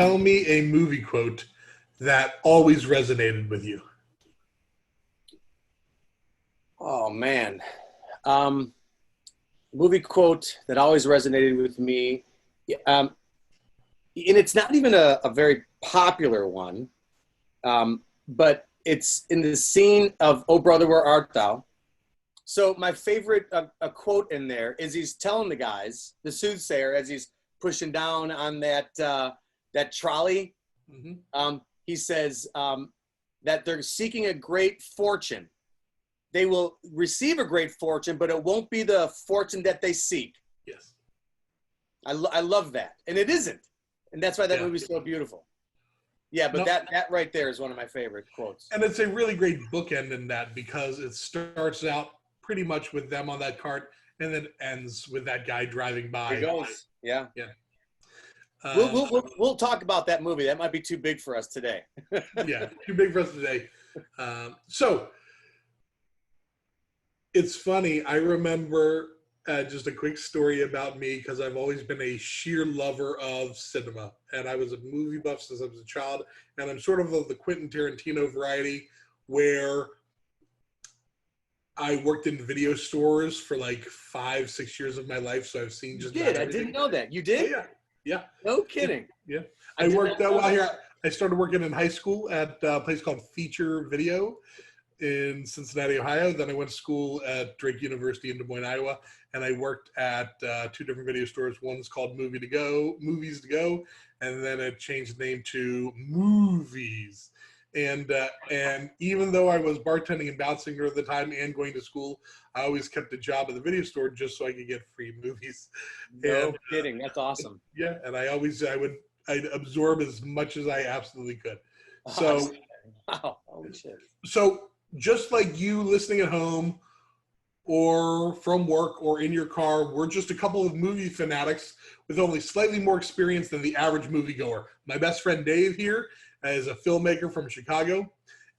tell me a movie quote that always resonated with you. Oh man. Movie quote that always resonated with me. And it's not even a very popular one, but it's in the scene of "Oh Brother, Where Art Thou?" So my favorite a quote in there is he's telling the guys, the soothsayer, as he's pushing down on that trolley. He says that they're seeking a great fortune. They will receive a great fortune, but it won't be the fortune that they seek. Yes. I love that. And it isn't. And that's why that movie's so beautiful. Yeah, but that right there is one of my favorite quotes. And it's a really great bookend in that, because it starts out pretty much with them on that cart and then ends with that guy driving by. It goes. Yeah. Yeah. We'll talk about that movie. That might be too big for us today. Yeah, too big for us today. So it's funny. I remember just a quick story about me, because I've always been a sheer lover of cinema, and I was a movie buff since I was a child, and I'm sort of the Quentin Tarantino variety, where I worked in video stores for like 5-6 years of my life, so I've seen just. You did? I didn't know that. You did? Oh, yeah. No kidding. Yeah. I worked while here. I started working in high school at a place called Feature Video in Cincinnati, Ohio. Then I went to school at Drake University in Des Moines, Iowa, and I worked at 2 different video stores. One's called Movies to Go, and then it changed the name to Movies. And even though I was bartending and bouncing at the time and going to school, I always kept a job at the video store just so I could get free movies. No kidding. That's awesome. Yeah, and I'd absorb as much as I absolutely could. So, wow, holy shit. So just like you listening at home or from work or in your car, we're just a couple of movie fanatics with only slightly more experience than the average moviegoer. My best friend Dave here is a filmmaker from Chicago,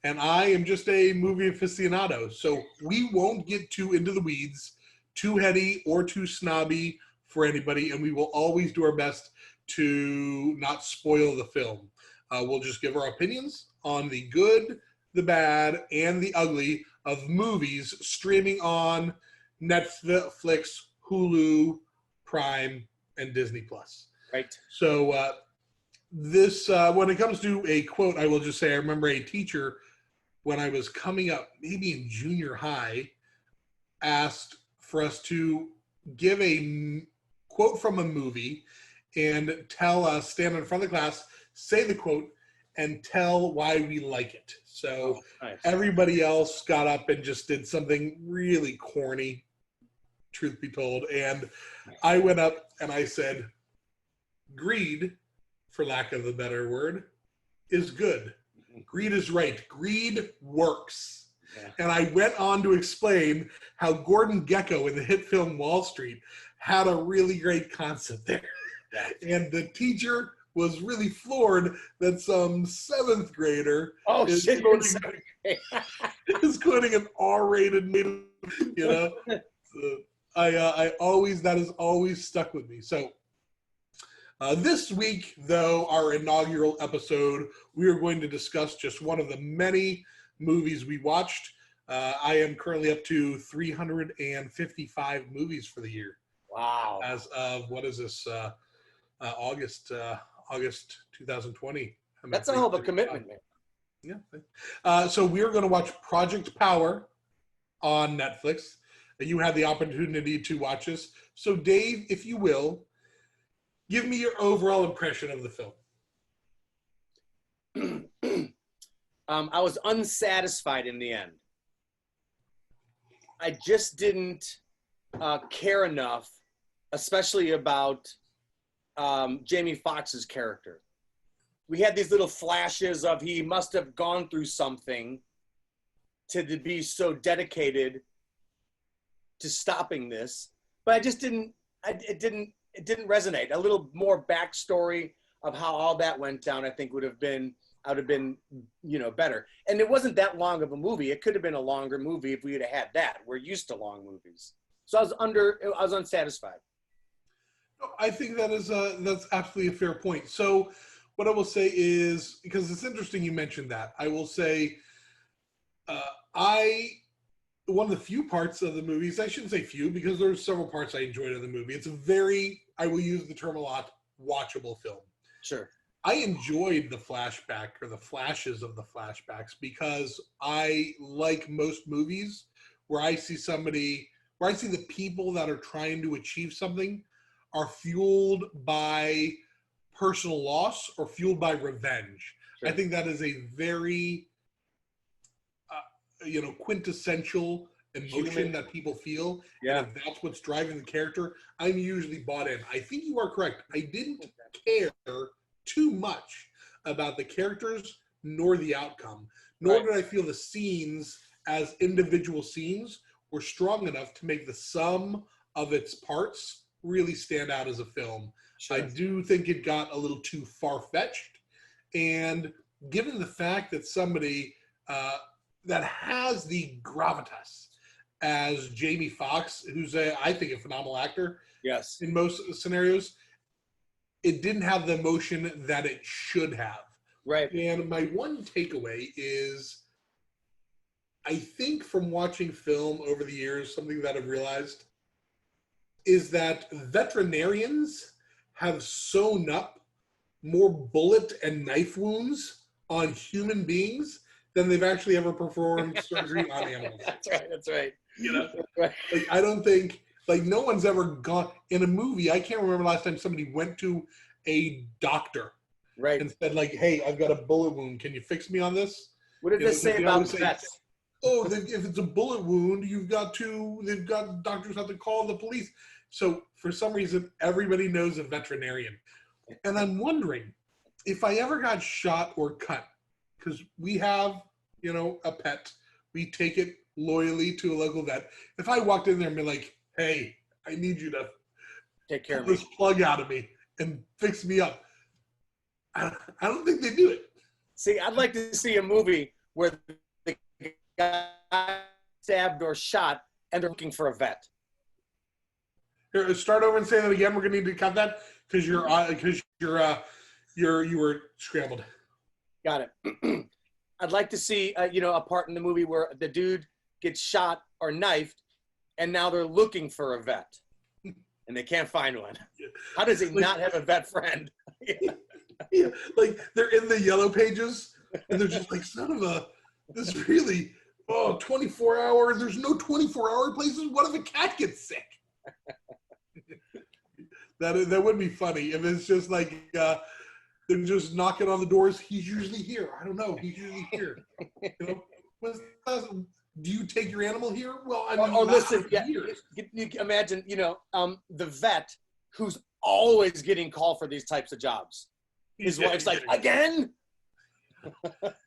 and I am just a movie aficionado. So we won't get too into the weeds, too heady or too snobby for anybody, and we will always do our best to not spoil the film. We'll just give our opinions on the good, the bad, and the ugly of movies streaming on Netflix, Hulu, Prime, and Disney+. Right. So this, when it comes to a quote, I will just say I remember a teacher when I was coming up, maybe in junior high, asked for us to give a quote from a movie and tell us, stand in front of the class, say the quote, and tell why we like it. So nice. Everybody else got up and just did something really corny, truth be told. And I went up and I said, greed, for lack of a better word, is good. Greed is right. Greed works. Yeah. And I went on to explain how Gordon Gekko in the hit film Wall Street had a really great concept there. Yeah. And the teacher was really floored that some 7th grader is quoting an R-rated movie, you know. So that has always stuck with me. So this week, though, our inaugural episode, we are going to discuss just one of the many movies we watched. I am currently up to 355 movies for the year. Wow! As of what is this? August 2020. That's a hell of a commitment, man. Yeah. So we are going to watch Project Power on Netflix. You had the opportunity to watch this. So Dave, if you will, give me your overall impression of the film. I was unsatisfied in the end. I just didn't care enough, especially about Jamie Foxx's character. We had these little flashes of he must have gone through something to be so dedicated to stopping this, but I just didn't. It didn't resonate. A little more backstory of how all that went down, I think, would have been better. And it wasn't that long of a movie. It could have been a longer movie if we had had that. We're used to long movies, so I was unsatisfied. I think that's absolutely a fair point. So what I will say is, because it's interesting you mentioned that, I will say, I one of the few parts of the movies, I shouldn't say few because there's several parts I enjoyed of the movie. It's a very, I will use the term a lot, watchable film. Sure. I enjoyed the flashback or the flashes of the flashbacks because I like most movies where I see somebody, where I see the people that are trying to achieve something are fueled by personal loss or fueled by revenge. Sure. I think that is a very, quintessential emotion Human. that people feel. Yeah. And if that's what's driving the character, I'm usually bought in. I think you are correct. I didn't care too much about the characters nor the outcome, nor Right. did I feel the scenes as individual scenes were strong enough to make the sum of its parts really stand out as a film. Sure. I do think it got a little too far-fetched, and given the fact that somebody that has the gravitas as Jamie Foxx, who's I think a phenomenal actor Yes. in most scenarios, it didn't have the emotion that it should have. Right. And my one takeaway is, I think from watching film over the years, something that I've realized is that veterinarians have sewn up more bullet and knife wounds on human beings than they've actually ever performed surgery on animals. That's right. That's right. You know, That's right. like I don't think, like, no one's ever gone in a movie. I can't remember last time somebody went to a doctor Right. and said, like, "Hey, I've got a bullet wound. Can you fix me on this?" What did You know, this say they about always say, vets? "Oh, if it's a bullet wound, they've got doctors have to call the police." So for some reason, everybody knows a veterinarian. And I'm wondering if I ever got shot or cut, because we have, a pet. We take it loyally to a local vet. If I walked in there and be like, "Hey, I need you to Take care pull of me. this plug out of me and fix me up," I don't think they do it. See, I'd like to see a movie where the guy stabbed or shot and they're looking for a vet. Here, start over and say that again. We're gonna need to cut that because you were scrambled. Got it. I'd like to see, a part in the movie where the dude gets shot or knifed, and now they're looking for a vet, and they can't find one. How does he not have a vet friend? Yeah, like they're in the yellow pages, and they're just like, "Son of a, this really, 24 hours. There's no 24-hour places. What if a cat gets sick?" That would be funny if it's just like they're just knocking on the doors. He's usually here. I don't know. He's usually here. Do you take your animal here? Well, I mean, Listen, yeah, you imagine, the vet who's always getting called for these types of jobs. His wife's like, "Again?"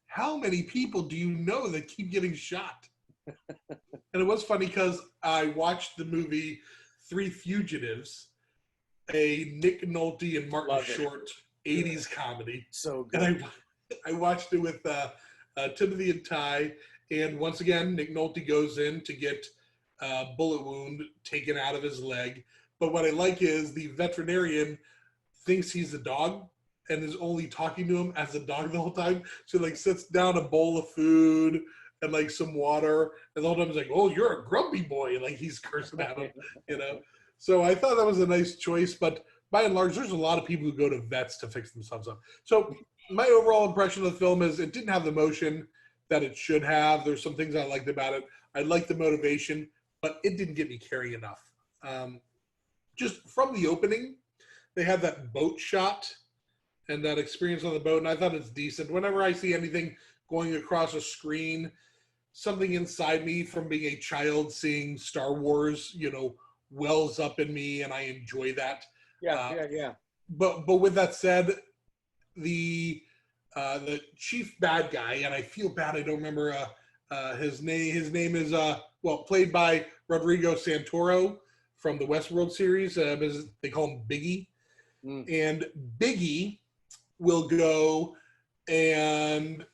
How many people do you know that keep getting shot? And it was funny because I watched the movie Three Fugitives, a Nick Nolte and Martin Short 80s comedy. So good. And I watched it with Timothy and Ty. And once again, Nick Nolte goes in to get a bullet wound taken out of his leg. But what I like is the veterinarian thinks he's a dog and is only talking to him as a dog the whole time. So like sits down a bowl of food and like some water, and the whole time he's like, "Oh, you're a grumpy boy," and like he's cursing at him, So I thought that was a nice choice, but by and large, there's a lot of people who go to vets to fix themselves up. So my overall impression of the film is it didn't have the emotion that it should have. There's some things I liked about it. I liked the motivation, but it didn't get me caring enough. Just from the opening, they had that boat shot and that experience on the boat, and I thought it's decent. Whenever I see anything going across a screen, something inside me from being a child seeing Star Wars, wells up in me, and I enjoy that. Yeah. But with that said, the chief bad guy, and I feel bad I don't remember his name. His name is played by Rodrigo Santoro from the Westworld series. They call him Biggie. And Biggie will go and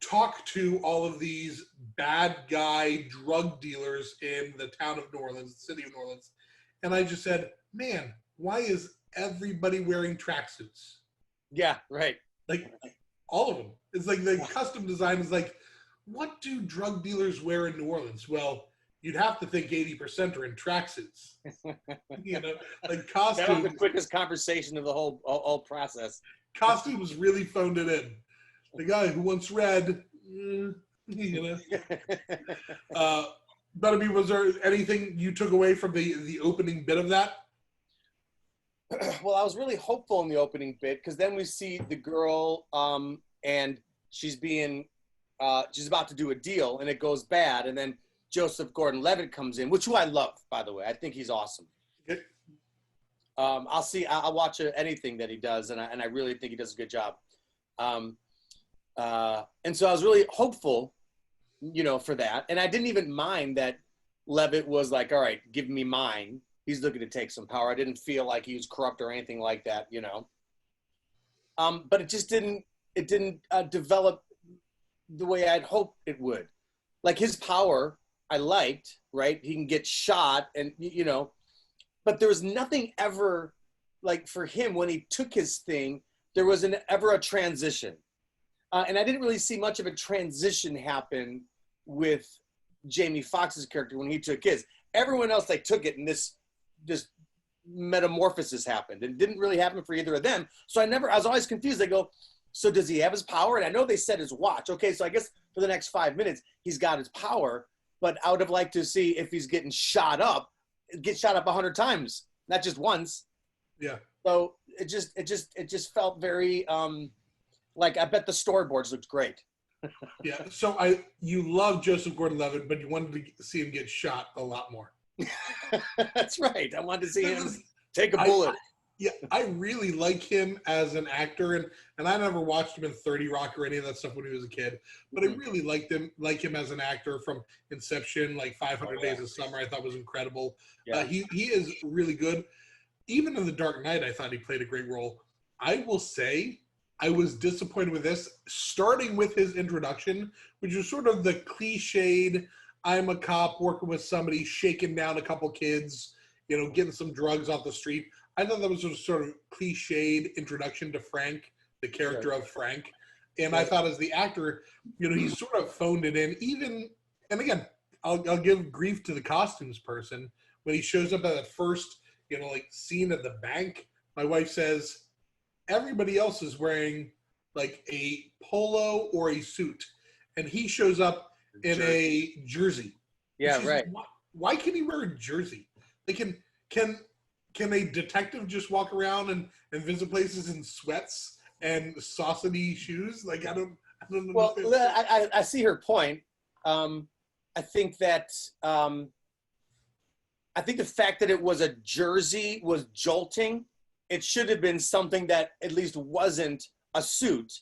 talk to all of these bad guy drug dealers in the town of New Orleans, the city of New Orleans. And I just said, "Man, why is everybody wearing tracksuits? Yeah, right. Like all of them. It's like the custom design is like, what do drug dealers wear in New Orleans? Well, you'd have to think 80% are in tracksuits. You know, like That was the costumes. quickest conversation of the whole process. Costumes really phoned it in. The guy who once read, you know. But I mean, was there anything you took away from the opening bit of that? Well, I was really hopeful in the opening bit because then we see the girl and she's about to do a deal and it goes bad, and then Joseph Gordon-Levitt comes in, which who I love, by the way. I think he's awesome. Okay. I'll watch anything that he does, and I really think he does a good job. And so I was really hopeful, you know, for that, and I didn't even mind that Levitt was like, "All right, give me mine." He's looking to take some power. I didn't feel like he was corrupt or anything like that, you know. But it just didn't develop the way I'd hoped it would. Like his power, I liked, right? He can get shot and, you know, but there was nothing ever like for him when he took his thing, there wasn't ever a transition. And I didn't really see much of a transition happen with Jamie Foxx's character when he took his. Everyone else, they took it and this metamorphosis happened. It didn't really happen for either of them. So I was always confused. They go, so does he have his power? And I know they said his watch. Okay, so I guess for the next 5 minutes, he's got his power, but I would have liked to see if he's getting shot up, get shot up 100 times, not just once. Yeah. So it just felt very, like I bet the storyboards looked great. Yeah. So you love Joseph Gordon-Levitt, but you wanted to see him get shot a lot more. That's right. I wanted to see him take a bullet. I really like him as an actor, and I never watched him in 30 Rock or any of that stuff when he was a kid, but I really liked him as an actor from Inception, like 500 Days of Summer. I thought was incredible. Yeah. He is really good. Even in The Dark Knight, I thought he played a great role. I will say I was disappointed with this, starting with his introduction, which was sort of the cliched, I'm a cop working with somebody, shaking down a couple kids, you know, getting some drugs off the street. I thought that was a sort of cliched introduction to Frank, the character of Frank. And I thought as the actor, you know, he sort of phoned it in. Even, and again, I'll give grief to the costumes person. When he shows up at that first, you know, like scene at the bank, my wife says, everybody else is wearing like a polo or a suit. And he shows up in a jersey. Yeah, right. Why can he wear a jersey? They can a detective just walk around and visit places in sweats and saucony shoes? Like I don't understand. Well, I see her point. I think that I think the fact that it was a jersey was jolting. It should have been something that at least wasn't a suit,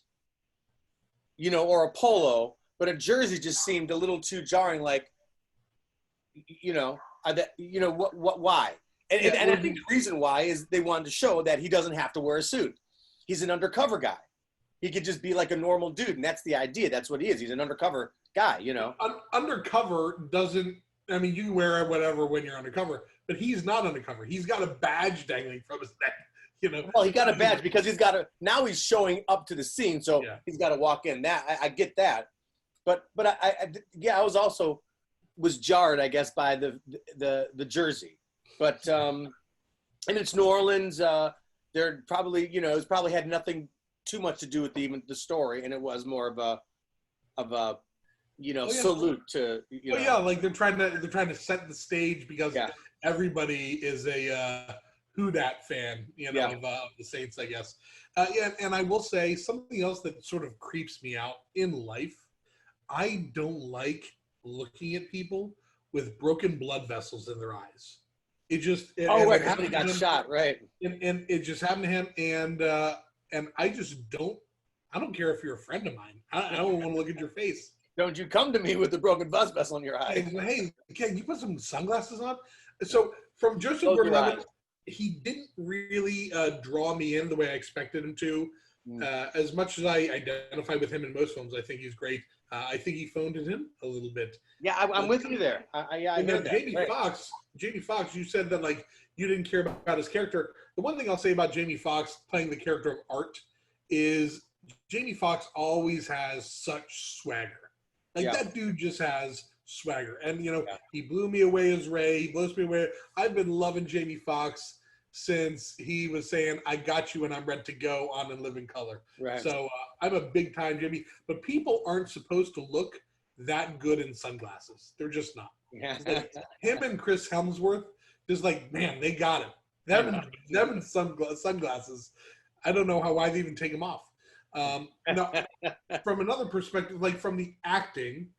you know, or a polo. But a jersey just seemed a little too jarring. Like, you know, why? And I think the reason why is they wanted to show that he doesn't have to wear a suit. He's an undercover guy. He could just be like a normal dude, and that's the idea. That's what he is. He's an undercover guy, you know. Undercover doesn't. I mean, you can wear whatever when you're undercover, but he's not undercover. He's got a badge dangling from his neck. You know. Well, he got a badge because now he's showing up to the scene, so he's got to walk in. That I get that. But I was jarred, I guess, by the jersey. But and it's New Orleans. They're probably, you know, it's probably had nothing too much to do with even the story, and it was more of a you know, salute to, you know. Yeah, like they're trying to set the stage because everybody is a Who Dat fan, you know, of the Saints, I guess. And I will say something else that sort of creeps me out in life. I don't like looking at people with broken blood vessels in their eyes. It just right, somebody got shot, right? And it just happened to him, and I just don't. I don't care if you're a friend of mine. I don't want to look at your face. Don't you come to me with the broken blood vessel in your eye? Hey, can you put some sunglasses on? So from Joseph Gordon-Levitt, he didn't really draw me in the way I expected him to. As much as I identify with him in most films, I think he's great. I think he phoned it in a little bit. Yeah, I'm with you there. I know that. Jamie Foxx, you said that like you didn't care about his character. The one thing I'll say about Jamie Foxx playing the character of Art is Jamie Foxx always has such swagger. Like Yeah. that dude just has swagger. And you know, Yeah. he blew me away as Ray. He blows me away. I've been loving Jamie Foxx since he was saying, "I got you and I'm ready to go" on In Living Color. Right. So I'm a big time Jamie. But people aren't supposed to look that good in sunglasses. They're just not. Yeah. Like, him and Chris Hemsworth, just like, man, they got him. Them and sunglasses. I don't know why they even take them off. Now, from another perspective, like from the acting,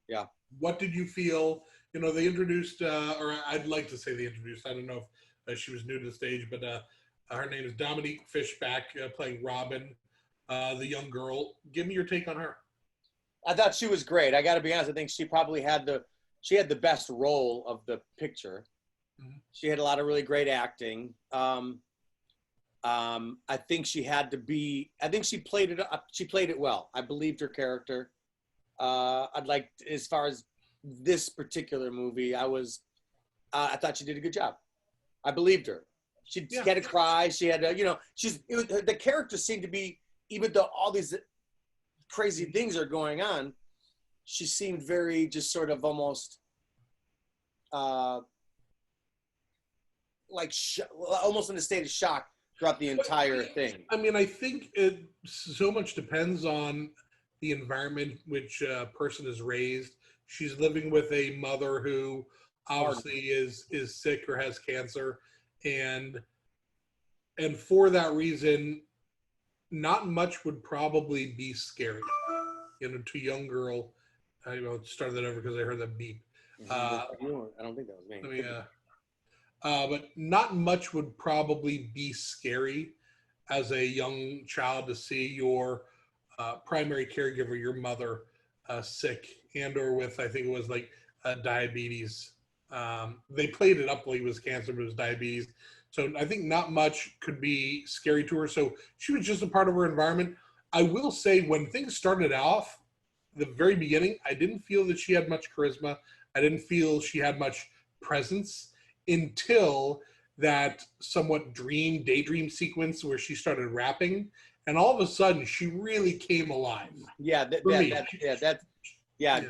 Yeah. what did you feel? You know, they introduced, or I'd like to say they introduced. I don't know if she was new to the stage, but her name is Dominique Fishback, playing Robin, the young girl. Give me your take on her. I thought she was great. I got to be honest. I think she probably had the best role of the picture. Mm-hmm. She had a lot of really great acting. I think she had to be. I think she played it up. She played it well. I believed her character. I'd like, as far as this particular movie, I thought she did a good job. I believed her. She had to cry. She had to, you know, the character seemed to be, even though all these crazy things are going on, she seemed very just sort of almost like almost in a state of shock throughout the entire thing. I mean, I think it so much depends on the environment which a person is raised. She's living with a mother who obviously is sick or has cancer, and for that reason, not much would probably be scary, you know, to a young girl. I started that over because I heard that beep. I don't think that was me. But not much would probably be scary as a young child to see your primary caregiver, your mother, sick and or with, I think it was like diabetes. They played it up like it was cancer, but it was diabetes. So I think not much could be scary to her. So she was just a part of her environment. I will say when things started off, the very beginning, I didn't feel that she had much charisma. I didn't feel she had much presence until that somewhat daydream sequence where she started rapping, and all of a sudden she really came alive. Yeah, that's right. Yeah.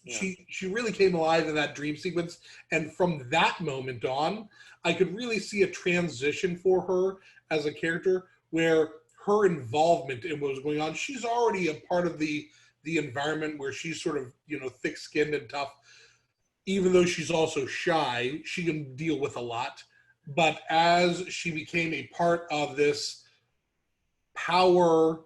She really came alive in that dream sequence, and from that moment on, I could really see a transition for her as a character where her involvement in what was going on. She's already a part of the environment where she's sort of, you know, thick-skinned and tough. Even though she's also shy, she can deal with a lot. But as she became a part of this power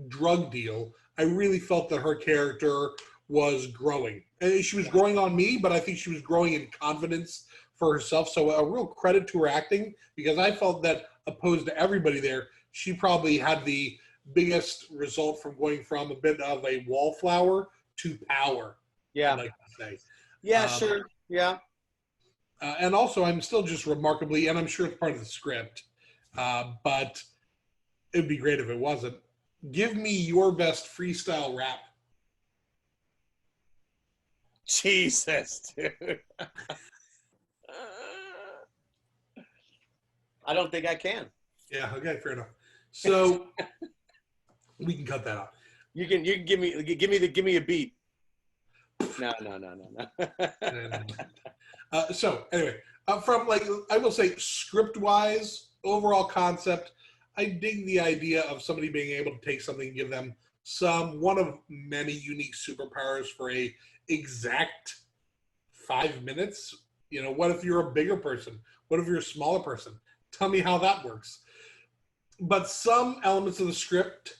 drug deal, I really felt that her character was growing. And she was growing on me, but I think she was growing in confidence for herself. So a real credit to her acting, because I felt that opposed to everybody there, she probably had the biggest result from going from a bit of a wallflower to power. Yeah. I'd like to say. Yeah, sure. Yeah. And also, I'm still just remarkably, and I'm sure it's part of the script, but it'd be great if it wasn't. Give me your best freestyle rap. Jesus, dude. I don't think I can. Yeah, okay, fair enough. So we can cut that out. You can give me a beat. No. So anyway, from like, I will say script-wise, overall concept, I dig the idea of somebody being able to take something and give them one of many unique superpowers for a exact 5 minutes. You know, what if you're a bigger person? What if you're a smaller person? Tell me how that works. But some elements of the script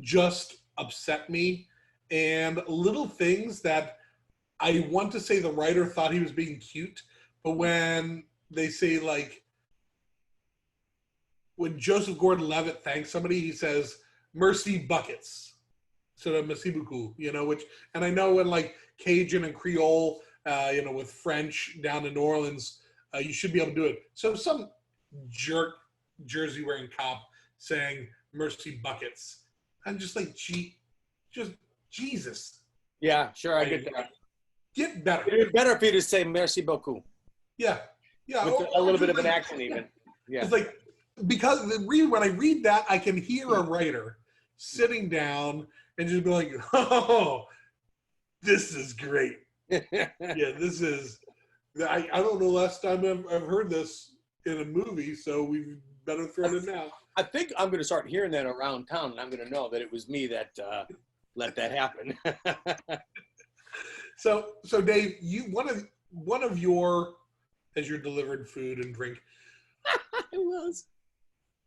just upset me, and little things that I want to say the writer thought he was being cute, but when they say, like, when Joseph Gordon-Levitt thanks somebody, he says, "Mercy buckets." So the merci beaucoup, you know, which, and I know in like Cajun and Creole, you know, with French down in New Orleans, you should be able to do it. So some jerk jersey wearing cop saying "mercy buckets," I'm just like, just Jesus. Yeah, sure, I get that. Get better. It'd be better if you just say merci beaucoup. Yeah. With a little bit of an accent, even. Yeah. It's like because when I read that, I can hear a writer sitting down and just be like, "Oh, this is great." Yeah, this is. I don't know last time I've heard this in a movie, so we better throw it in now. I think I'm going to start hearing that around town, and I'm going to know that it was me that let that happen. So Dave, you one of your, as you're delivered food and drink, It was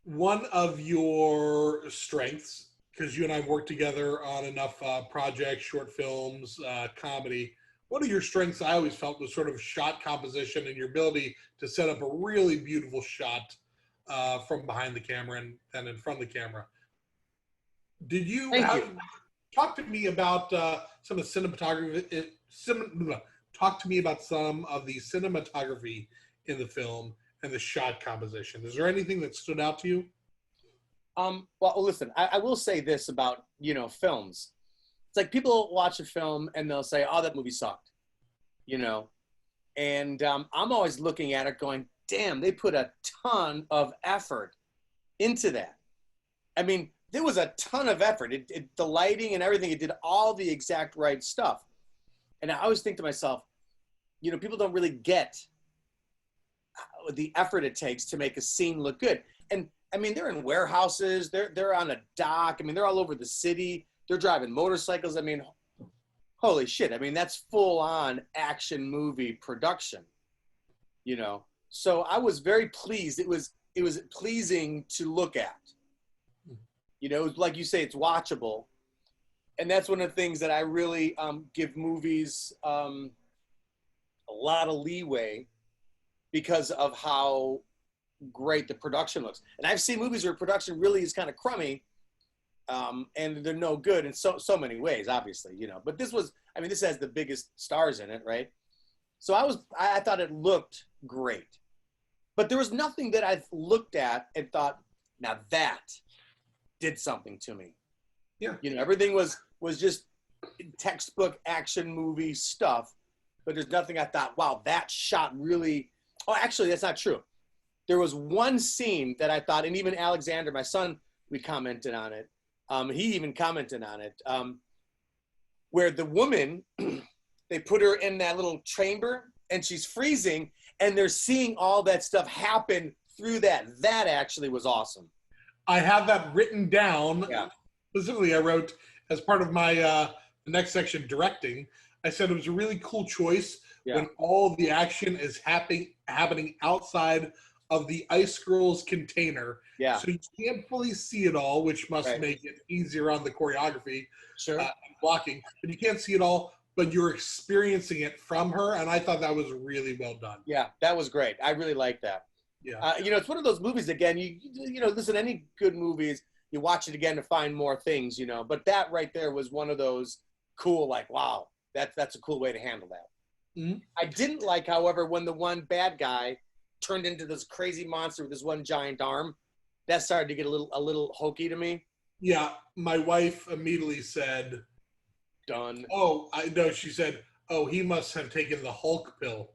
one of your strengths, because you and I have worked together on enough projects, short films, comedy. One of your strengths I always felt was sort of shot composition and your ability to set up a really beautiful shot from behind the camera and then in front of the camera. Did you, talk to me about some of the cinematography? Talk to me about some of the cinematography in the film and the shot composition. Is there anything that stood out to you? Well, listen, I will say this about, films. It's like people watch a film and they'll say, oh, that movie sucked, and I'm always looking at it going, damn, they put a ton of effort into that. I mean, there was a ton of effort. The lighting and everything, it did all the exact right stuff. And I always think to myself, people don't really get the effort it takes to make a scene look good. And I mean, they're in warehouses, they're on a dock. I mean, they're all over the city. They're driving motorcycles. I mean, holy shit. I mean, that's full on action movie production, So I was very pleased. It was pleasing to look at. Like you say, it's watchable. And that's one of the things that I really give movies a lot of leeway because of how great the production looks. And I've seen movies where production really is kind of crummy, and they're no good in so many ways, obviously, But this has the biggest stars in it, right? So I thought it looked great. But there was nothing that I looked at and thought, now that did something to me. Yeah. Everything was just textbook action movie stuff, but there's nothing I thought, wow, that shot really. Oh, actually, that's not true. There was one scene that I thought, and even Alexander, my son, we commented on it. He even commented on it, where the woman, they put her in that little chamber and she's freezing and they're seeing all that stuff happen through that. That actually was awesome. I have that written down. Yeah. Specifically, I wrote as part of my the next section, directing. I said it was a really cool choice when all the action is happening outside of the Ice Girls container. Yeah. So you can't fully see it all, which must make it easier on the choreography and blocking. But you can't see it all, but you're experiencing it from her, and I thought that was really well done. Yeah, that was great. I really liked that. Yeah. It's one of those movies, again, you listen, any good movies, you watch it again to find more things, But that right there was one of those cool, like, wow, that's a cool way to handle that. Mm-hmm. I didn't like, however, when the one bad guy turned into this crazy monster with this one giant arm. That started to get a little hokey to me. Yeah, my wife immediately said, "Done." Oh, I know. She said, "Oh, he must have taken the Hulk pill."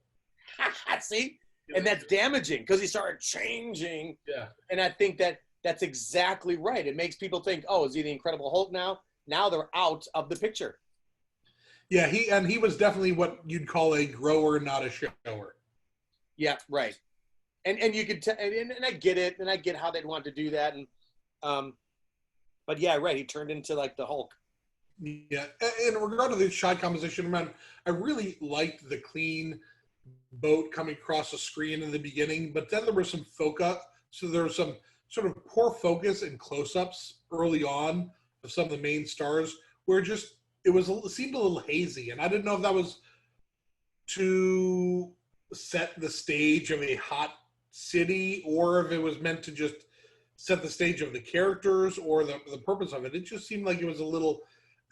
See, and that's damaging because he started changing. Yeah, and I think that's exactly right. It makes people think, "Oh, is he the Incredible Hulk now?" Now they're out of the picture. Yeah, he was definitely what you'd call a grower, not a shower. Yeah, right. And you could and I get it, and I get how they'd want to do that, and but yeah, right. He turned into like the Hulk. Yeah, in regard to the shot composition, man, I really liked the clean boat coming across the screen in the beginning, but then there was some focus. So there was some sort of poor focus and close-ups early on of some of the main stars, where it seemed a little hazy, and I didn't know if that was to set the stage of a hot city or if it was meant to just set the stage of the characters or the purpose of it. It just seemed like it was a little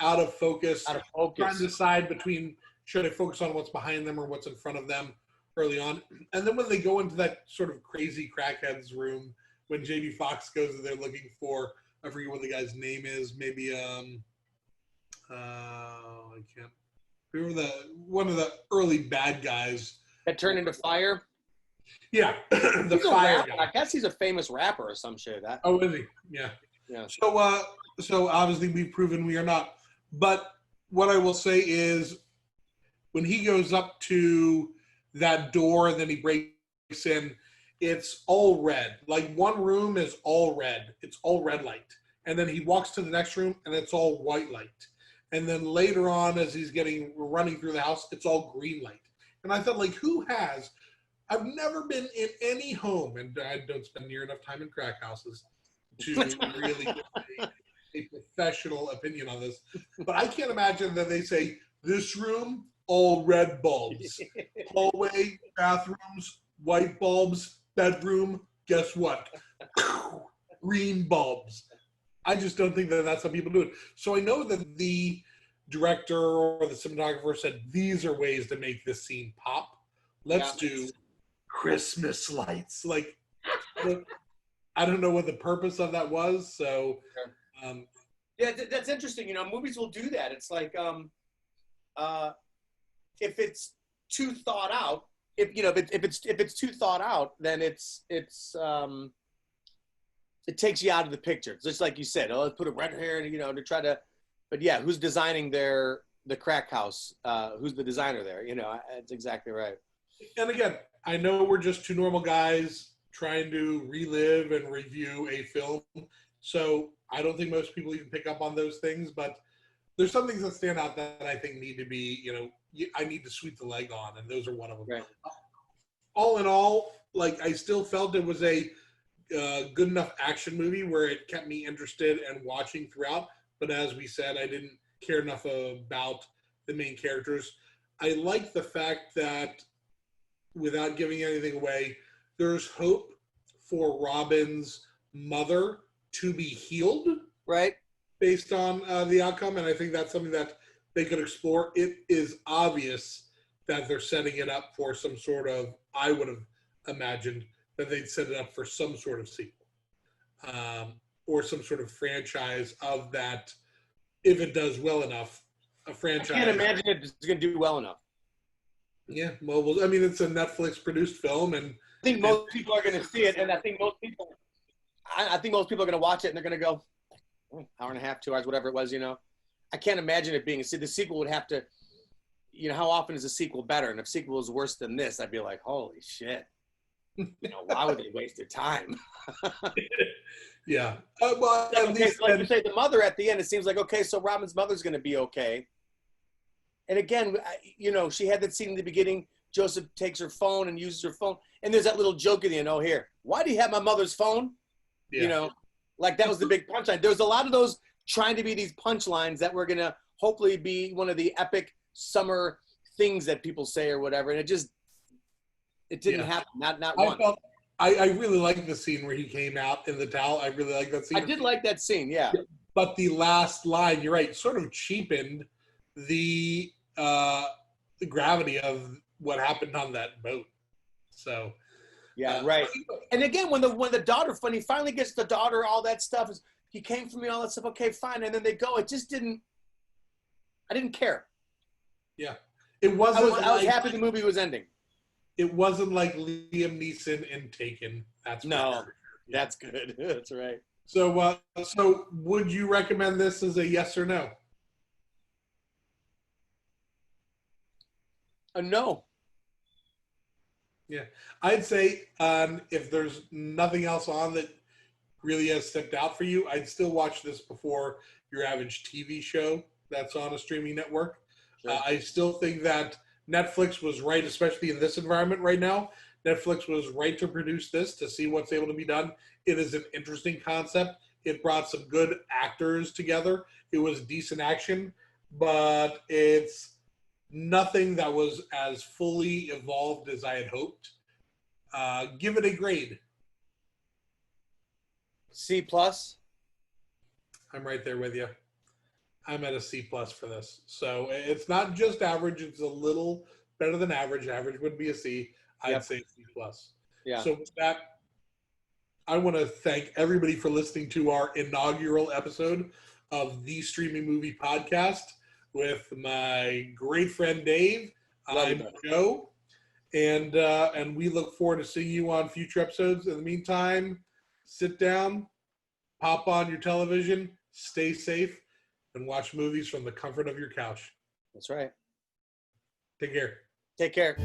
out of focus. Trying to decide between should I focus on what's behind them or what's in front of them early on. And then when they go into that sort of crazy crackhead's room, when Jamie Foxx goes and they're looking for, I forget what the guy's name is, maybe I can't remember one of the early bad guys That turned into fire. Yeah, the He's a fire rapper. guy. I guess he's a famous rapper or some shit. That Oh, is he? Yeah. yeah. So obviously we've proven we are not. But what I will say is, when he goes up to that door and then he breaks in, it's all red. Like one room is all red. It's all red light. And then he walks to the next room and it's all white light. And then later on, as he's running through the house, it's all green light. And I thought, like, I've never been in any home, and I don't spend near enough time in crack houses to really get a professional opinion on this. But I can't imagine that they say, this room, all red bulbs. Hallway, bathrooms, white bulbs, bedroom, guess what? Green bulbs. I just don't think that that's how people do it. So I know that the director or the cinematographer said, these are ways to make this scene pop. Let's do Christmas lights. Like, I don't know what the purpose of that was. So, yeah, that's interesting. You know, movies will do that. It's like, if it's too thought out, if it's too thought out, then it takes you out of the picture. Just like you said, oh, let's put a red hair, to try to. But yeah, who's designing the crack house? Who's the designer there? That's exactly right. And again, I know we're just two normal guys trying to relive and review a film, so I don't think most people even pick up on those things. But there's some things that stand out that I think need to be, I need to sweep the leg on, and those are one of them. Right. All in all, like, I still felt it was a good enough action movie where it kept me interested and watching throughout. But as we said, I didn't care enough about the main characters. I like the fact that, without giving anything away, there's hope for Robin's mother to be healed. Right. Based on the outcome. And I think that's something that they could explore. It is obvious that they're setting it up for some sort of, I would have imagined that they'd set it up for some sort of sequel. Or some sort of franchise of that, if it does well enough, a franchise. I can't imagine it's going to do well enough. Yeah, well, I mean, it's a Netflix produced film, and I think most people are going to see it, and I think most people are going to watch it, and they're going to go, hour and a half, 2 hours, whatever it was, I can't imagine it being, the sequel would have to, how often is a sequel better? And if sequel is worse than this, I'd be like, holy shit. Why would they waste their time? Yeah. Well, at okay, least, so like you say, the mother at the end, it seems like, okay, so Robin's mother's going to be okay. And again, she had that scene in the beginning. Joseph takes her phone and uses her phone. And there's that little joke at the end, oh, here, why do you have my mother's phone? yeah. Like that was the big punchline. There was a lot of those trying to be these punchlines that were going to hopefully be one of the epic summer things that people say or whatever. And it didn't happen. Not one. I really like the scene where he came out in the towel. I really like that scene. I did like that scene, yeah. But the last line, you're right, sort of cheapened the gravity of what happened on that boat. So yeah, right. And again, when the daughter, when he finally gets the daughter, all that stuff is, he came for me, all that stuff. Okay, fine. And then they go. It just didn't. I didn't care. Yeah, it wasn't. I was happy the movie was ending. It wasn't like Liam Neeson in Taken. That's That's good. That's right. So, so would you recommend this as a yes or no? No. Yeah, I'd say if there's nothing else on that really has stepped out for you, I'd still watch this before your average TV show that's on a streaming network. Sure. I still think that Netflix was right, especially in this environment right now. Netflix was right to produce this, to see what's able to be done. It is an interesting concept. It brought some good actors together. It was decent action, but it's nothing that was as fully evolved as I had hoped. Give it a grade. C+. I'm right there with you. I'm at a C+ for this. So it's not just average. It's a little better than average. Average would be a C. I'd say C+. Yeah. So with that, I want to thank everybody for listening to our inaugural episode of the Streaming Movie Podcast with my great friend Dave. I'm Joe. And we look forward to seeing you on future episodes. In the meantime, sit down, pop on your television, stay safe, and watch movies from the comfort of your couch. That's right. Take care. Take care.